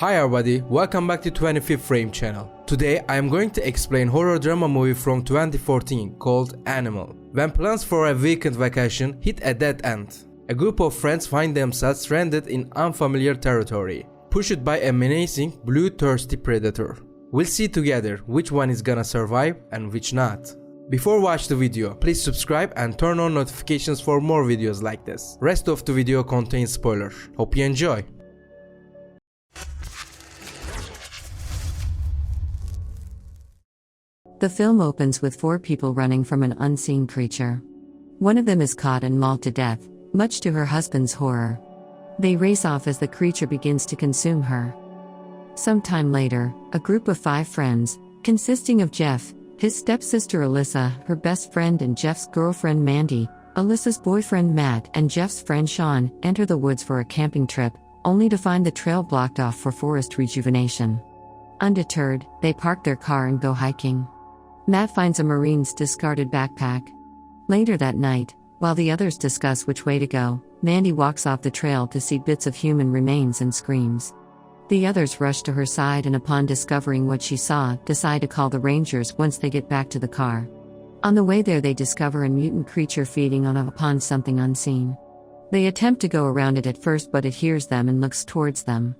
Hi everybody, welcome back to 25th Frame channel. Today I am going to explain horror drama movie from 2014 called Animal. When plans for a weekend vacation hit a dead end, a group of friends find themselves stranded in unfamiliar territory, pushed by a menacing, bloodthirsty predator. We'll see together which one is gonna survive and which not. Before watch the video, please subscribe and turn on notifications for more videos like this. Rest of the video contains spoilers. Hope you enjoy. The film opens with 4 people running from an unseen creature. One of them is caught and mauled to death, much to her husband's horror. They race off as the creature begins to consume her. Sometime later, a group of 5 friends, consisting of Jeff, his stepsister Alyssa, her best friend and Jeff's girlfriend Mandy, Alyssa's boyfriend Matt and Jeff's friend Sean, enter the woods for a camping trip, only to find the trail blocked off for forest rejuvenation. Undeterred, they park their car and go hiking. Matt finds a Marine's discarded backpack. Later that night, while the others discuss which way to go, Mandy walks off the trail to see bits of human remains and screams. The others rush to her side and upon discovering what she saw, decide to call the rangers once they get back to the car. On the way there they discover a mutant creature feeding upon something unseen. They attempt to go around it at first but it hears them and looks towards them.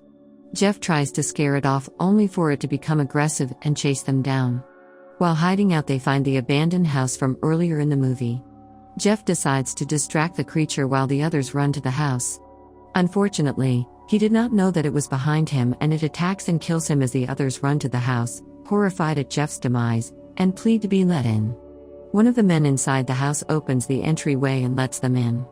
Jeff tries to scare it off only for it to become aggressive and chase them down. While hiding out they find the abandoned house from earlier in the movie. Jeff decides to distract the creature while the others run to the house. Unfortunately, he did not know that it was behind him and it attacks and kills him as the others run to the house, horrified at Jeff's demise, and plead to be let in. One of the men inside the house opens the entryway and lets them in.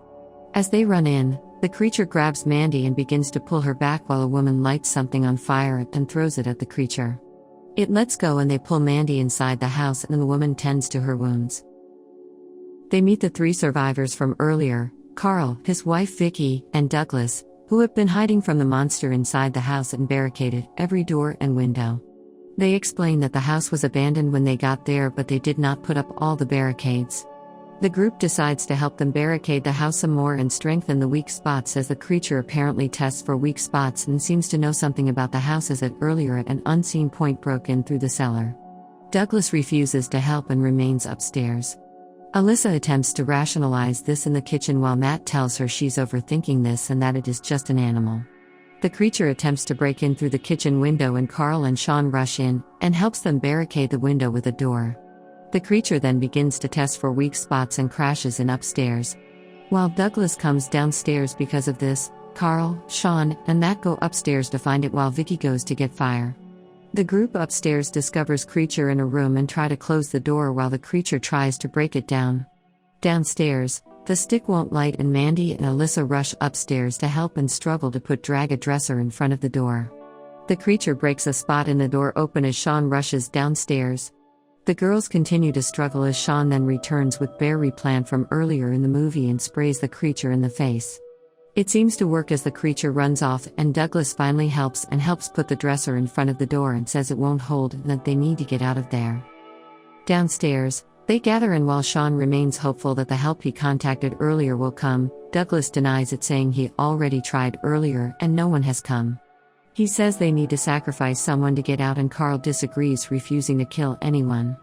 As they run in, the creature grabs Mandy and begins to pull her back while a woman lights something on fire and throws it at the creature. It lets go and they pull Mandy inside the house and the woman tends to her wounds. They meet the 3 survivors from earlier, Carl, his wife Vicky, and Douglas, who have been hiding from the monster inside the house and barricaded every door and window. They explain that the house was abandoned when they got there but they did not put up all the barricades. The group decides to help them barricade the house some more and strengthen the weak spots as the creature apparently tests for weak spots and seems to know something about the house as it earlier at an unseen point broke in through the cellar. Douglas refuses to help and remains upstairs. Alyssa attempts to rationalize this in the kitchen while Matt tells her she's overthinking this and that it is just an animal. The creature attempts to break in through the kitchen window and Carl and Sean rush in and helps them barricade the window with a door. The creature then begins to test for weak spots and crashes in upstairs. While Douglas comes downstairs because of this, Carl, Sean, and Matt go upstairs to find it while Vicky goes to get fire. The group upstairs discovers creature in a room and try to close the door while the creature tries to break it down. Downstairs, the stick won't light and Mandy and Alyssa rush upstairs to help and struggle to drag a dresser in front of the door. The creature breaks a spot in the door open as Sean rushes downstairs. The girls continue to struggle as Sean then returns with berry plant from earlier in the movie and sprays the creature in the face. It seems to work as the creature runs off and Douglas finally helps put the dresser in front of the door and says it won't hold and that they need to get out of there. Downstairs, they gather and while Sean remains hopeful that the help he contacted earlier will come, Douglas denies it saying he already tried earlier and no one has come. He says they need to sacrifice someone to get out and Carl disagrees, refusing to kill anyone.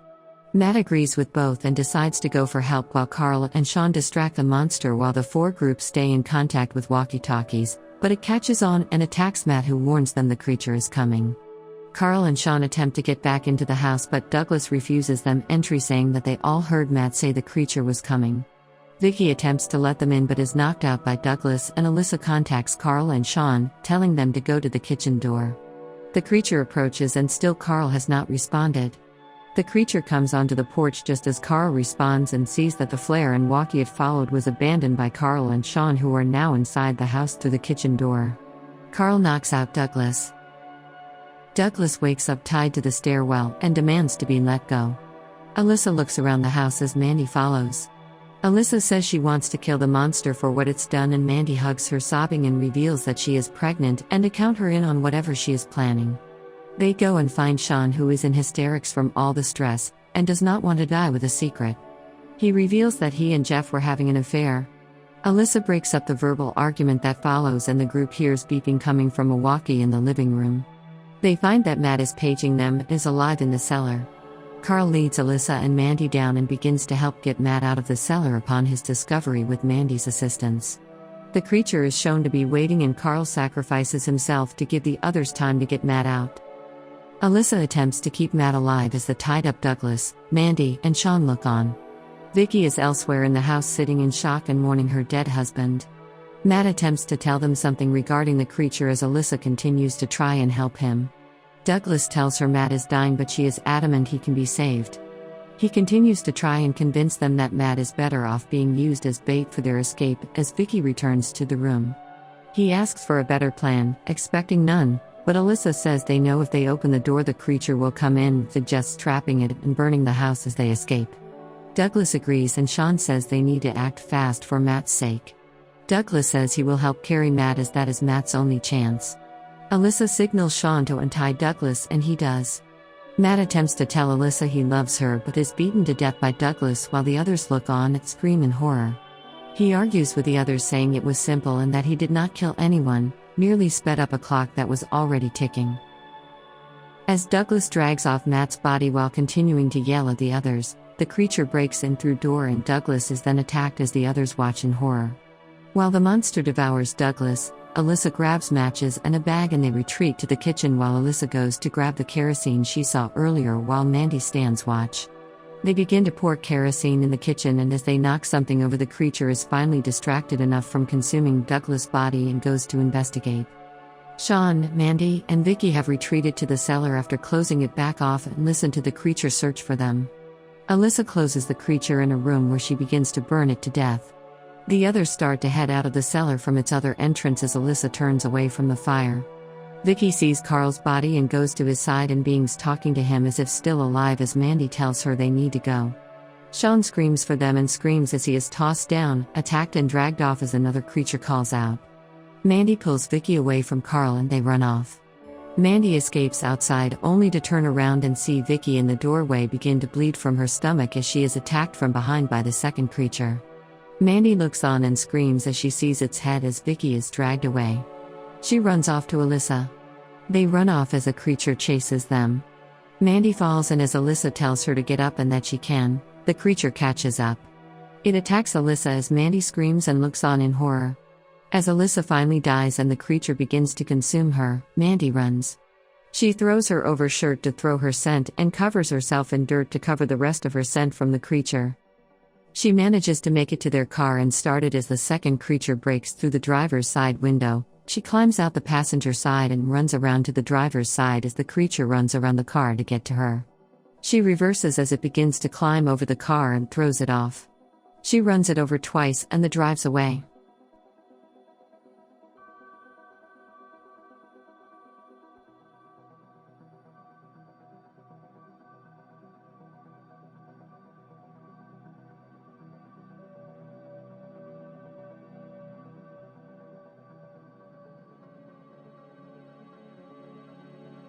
Matt agrees with both and decides to go for help while Carl and Sean distract the monster while the 4 groups stay in contact with walkie-talkies, but it catches on and attacks Matt who warns them the creature is coming. Carl and Sean attempt to get back into the house but Douglas refuses them entry saying that they all heard Matt say the creature was coming. Vicky attempts to let them in but is knocked out by Douglas and Alyssa contacts Carl and Sean, telling them to go to the kitchen door. The creature approaches and still Carl has not responded. The creature comes onto the porch just as Carl responds and sees that the flare and walkie it followed was abandoned by Carl and Sean who are now inside the house through the kitchen door. Carl knocks out Douglas. Douglas wakes up tied to the stairwell and demands to be let go. Alyssa looks around the house as Mandy follows. Alyssa says she wants to kill the monster for what it's done and Mandy hugs her sobbing and reveals that she is pregnant and to count her in on whatever she is planning. They go and find Sean who is in hysterics from all the stress and does not want to die with a secret. He reveals that he and Jeff were having an affair. Alyssa breaks up the verbal argument that follows and the group hears beeping coming from a walkie in the living room. They find that Matt is paging them and is alive in the cellar. Carl leads Alyssa and Mandy down and begins to help get Matt out of the cellar upon his discovery with Mandy's assistance. The creature is shown to be waiting and Carl sacrifices himself to give the others time to get Matt out. Alyssa attempts to keep Matt alive as the tied-up Douglas, Mandy, and Sean look on. Vicky is elsewhere in the house sitting in shock and mourning her dead husband. Matt attempts to tell them something regarding the creature as Alyssa continues to try and help him. Douglas tells her Matt is dying but she is adamant he can be saved. He continues to try and convince them that Matt is better off being used as bait for their escape as Vicky returns to the room. He asks for a better plan, expecting none, but Alyssa says they know if they open the door the creature will come in, suggests trapping it and burning the house as they escape. Douglas agrees and Sean says they need to act fast for Matt's sake. Douglas says he will help carry Matt as that is Matt's only chance. Alyssa signals Sean to untie Douglas and he does. Matt attempts to tell Alyssa he loves her but is beaten to death by Douglas while the others look on and scream in horror. He argues with the others saying it was simple and that he did not kill anyone, merely sped up a clock that was already ticking. As Douglas drags off Matt's body while continuing to yell at the others, the creature breaks in through door and Douglas is then attacked as the others watch in horror. While the monster devours Douglas, Alyssa grabs matches and a bag and they retreat to the kitchen while Alyssa goes to grab the kerosene she saw earlier while Mandy stands watch. They begin to pour kerosene in the kitchen and as they knock something over the creature is finally distracted enough from consuming Douglas' body and goes to investigate. Sean, Mandy, and Vicky have retreated to the cellar after closing it back off and listen to the creature search for them. Alyssa closes the creature in a room where she begins to burn it to death. The others start to head out of the cellar from its other entrance as Alyssa turns away from the fire. Vicky sees Carl's body and goes to his side and beings talking to him as if still alive as Mandy tells her they need to go. Sean screams for them and screams as he is tossed down, attacked and dragged off as another creature calls out. Mandy pulls Vicky away from Carl and they run off. Mandy escapes outside only to turn around and see Vicky in the doorway begin to bleed from her stomach as she is attacked from behind by the second creature. Mandy looks on and screams as she sees its head as Vicky is dragged away. She runs off to Alyssa. They run off as a creature chases them. Mandy falls and as Alyssa tells her to get up and that she can, the creature catches up. It attacks Alyssa as Mandy screams and looks on in horror. As Alyssa finally dies and the creature begins to consume her, Mandy runs. She throws her overshirt to throw her scent and covers herself in dirt to cover the rest of her scent from the creature. She manages to make it to their car and start it as the second creature breaks through the driver's side window. She climbs out the passenger side and runs around to the driver's side as the creature runs around the car to get to her. She reverses as it begins to climb over the car and throws it off. She runs it over twice and the drives away.